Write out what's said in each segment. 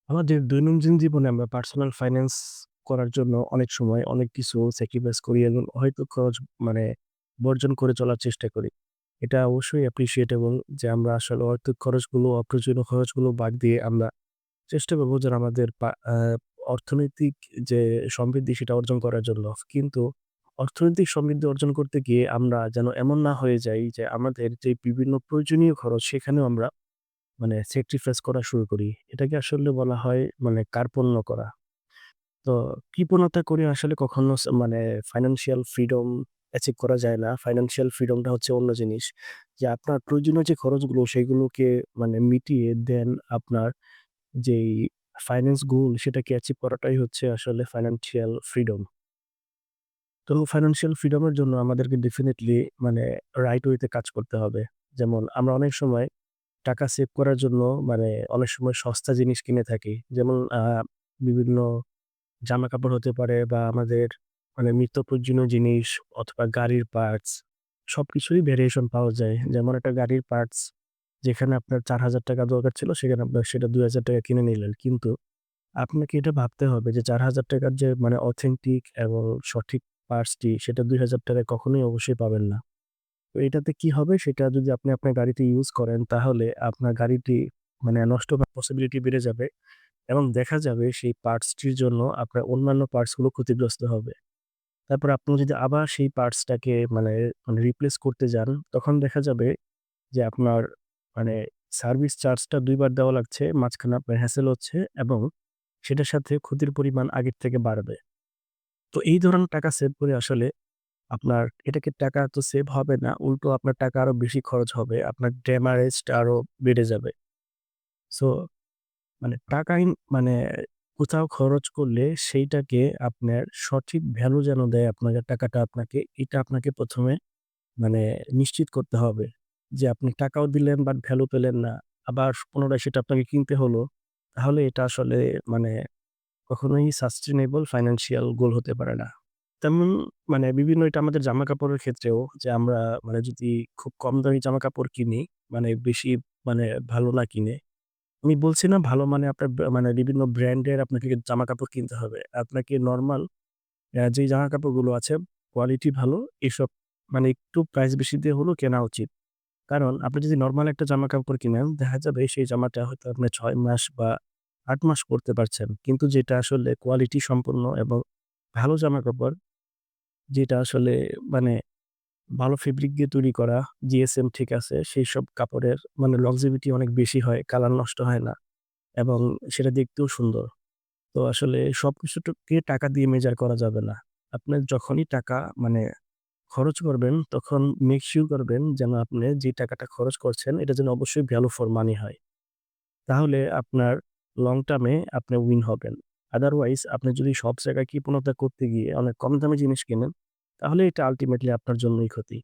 আমাদের দৈনন্দিন জীবনে আমরা পার্সোনাল ফাইন্যান্স করার জন্য অনেক সময় অনেক কিছু স্যাক্রিফাইস করি এবং হয়তো খরচ মানে বর্জন করে চলার চেষ্টা করি। এটা অবশ্যই অ্যাপ্রিশিয়েটেবল যে আমরা আসলে অহেতুক খরচগুলো, অপ্রয়োজনীয় খরচগুলো বাদ দিয়ে আমরা চেষ্টা করব যেন আমাদের অর্থনৈতিক যে সমৃদ্ধি সেটা অর্জন করার জন্য। কিন্তু অর্থনৈতিক সমৃদ্ধি অর্জন করতে গিয়ে আমরা যেন এমন না হয়ে যাই যে আমাদের যে বিভিন্ন প্রয়োজনীয় খরচ সেখানেও আমরা স্যাক্রিফাইস করা শুরু করি। এটাকে আসলে বলা হয় কার্পণ্য করা। তো কৃপণতা করে আসলে কখনো ফাইন্যান্সিয়াল ফ্রিডম অ্যাচিভ করা যায় না। ফাইন্যান্সিয়াল ফ্রিডমটা হচ্ছে অন্য জিনিস। যে আপনার প্রয়োজনীয় যে খরচগুলো সেগুলোকে মিটিয়ে দেন আপনার যেই ফাইন্যান্স গোল সেটাকে অ্যাচিভ করাটাই হচ্ছে আসলে ফাইন্যান্সিয়াল ফ্রিডম। তো ফাইন্যান্সিয়াল ফ্রিডম এর জন্য আমাদেরকে ডেফিনিটলি রাইট ওয়ে তে কাজ করতে হবে। যেমন আমরা অনেক সময় টাকা সেভ করার জন্য অনেক সময় সস্তা জিনিস কিনে থাকি। যেমন বিভিন্ন জামাকাপড় হতে পারে বা আমাদের নিত্য প্রয়োজনীয় জিনিস অথবা গাড়ির পার্টস সবকিছুরই ভেরিয়েশন পাওয়া যায়। যেমন একটা গাড়ির পার্টস যেখানে আপনার ৳৪,০০০ দরকার ছিল সেখানে আপনার সেটা ৳২,০০০ কিনে নিলেন। কিন্তু আপনাকে এটা ভাবতে হবে যে ৳৪,০০০ র যে অথেন্টিক এবং সঠিক পার্টসটি সেটা ৳২,০০০ য় কখনোই অবশ্যই পাবেন না। তো এটাতে কি হবে সেটা যদি আপনি আপনার গাড়িতে ইউজ করেন তাহলে আপনার গাড়িটি নষ্ট হওয়ার পসিবিলিটি বেড়ে যাবে এবং দেখা যাবে সেই পার্টসটির জন্য আপনার অন্যান্য পার্টস গুলো ক্ষতিগ্রস্ত হবে। তারপর আপনি যদি আবার সেই পার্টসটাকে রিপ্লেস করতে যান, তখন দেখা যাবে যে আপনার মানে সার্ভিস চার্জটা ২ বার দেওয়া লাগছে, মাঝখানে আপনার হ্যাসেল হচ্ছে এবং সেটার সাথে ক্ষতির পরিমাণ আগের থেকে বাড়বে। তো এই ধরনের টাকা সেভ করে আসলে আপনার এটাকে টাকা তো সেভ হবে না, উল্টো আপনার টাকা আরো বেশি খরচ হবে। আপনার ড্যামারেজটা আরো বেড়ে যাবে। সো টাকা কোথাও খরচ করলে সেইটাকে আপনার সঠিক ভ্যালু যেন দেয় আপনাকে টাকাটা আপনাকে, এটা আপনাকে ১ম এ মানে নিশ্চিত করতে হবে। যে আপনি টাকাও দিলেন বাট ভ্যালু পেলেন না। আবার পুনরায় সেটা আপনাকে কিনতে হলো। তাহলে এটা আসলে মানে কখনোই সাস্টেইনেবল ফাইন্যান্সিয়াল গোল হতে পারে না। তেমন বিভিন্ন এটা আমাদের জামাকাপড়ের ক্ষেত্রেও যে আমরা যদি খুব কম দামি জামাকাপড় কিনি, বেশি ভালো না কিনে আমি বলছি না ভালো আপনার বিভিন্ন ব্র্যান্ডের আপনাকে জামাকাপড় কিনতে হবে। আপনাকে নরমাল যেই জামাকাপড়গুলো আছে কোয়ালিটি ভালো এসব একটু প্রাইস বেশি দিয়ে হলেও কেনা উচিত। কারণ আপনি যদি নরমাল একটা জামাকাপড় কিনেন দেখা যাবে সেই জামাটা হয়তো আপনি ৬ মাস বা ৮ মাস পড়তে পারছেন। কিন্তু যেটা আসলে কোয়ালিটি সম্পন্ন এবং ভালো জামাকাপড় যেটা আসলে মানে ভালো ফেব্রিক দিয়ে তৈরি করা, জিএসএম ঠিক আছে সেইসব কাপড়ের longevity অনেক বেশি হয়, কালার নষ্ট হয় না এবং সেটা দেখতেও সুন্দর। তো আসলে সবকিছুকে টাকা দিয়ে মেজার করা যাবে না। আপনার যখনই টাকা খরচ করবেন তখন মেক সিউর করবেন যেন আপনি যে টাকাটা খরচ করছেন এটা যেন অবশ্যই ভ্যালু ফর মানি হয়। তাহলে আপনার লং টার্ম এ আপনি উইন হবেন। আদারওয়াইজ আপনি যদি সব জায়গায় কৃপণতা করতে গিয়ে অনেক কম দামি জিনিস কেনেন, তাহলে এটা আল্টিমেটলি আপনার জন্যই ক্ষতি।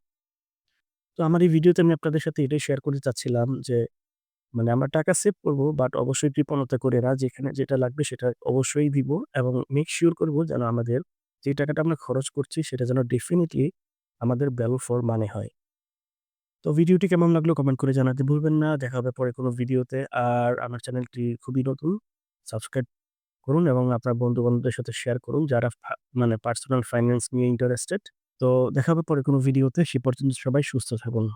তো আমার এই ভিডিওতে আমি আপনাদের সাথে এটাই শেয়ার করতে চাচ্ছিলাম যে আমরা টাকা সেভ করব বাট অবশ্যই কৃপণতা করে না। যেখানে যেটা লাগবে সেটা অবশ্যই দিব এবং মেক সিউর করব যেন আমাদের যে টাকাটা আমরা খরচ করছি সেটা যেন ডেফিনিটলি আমাদের ভ্যালু ফর মানি হয়। তো ভিডিওটি কেমন লাগলো কমেন্ট করে জানাতে ভুলবেন না। দেখা হবে পরে কোনো ভিডিওতে। আর আমার চ্যানেলটি খুবই নতুন। সাবস্ক্রাইব করুন এবং আপনার বন্ধু-বান্ধবদের সাথে শেয়ার করুন যারা পার্সোনাল ফাইন্যান্স নিয়ে ইন্টারেস্টেড। তো দেখা হবে পরে কোনো ভিডিওতে। সে পর্যন্ত সবাই সুস্থ থাকুন।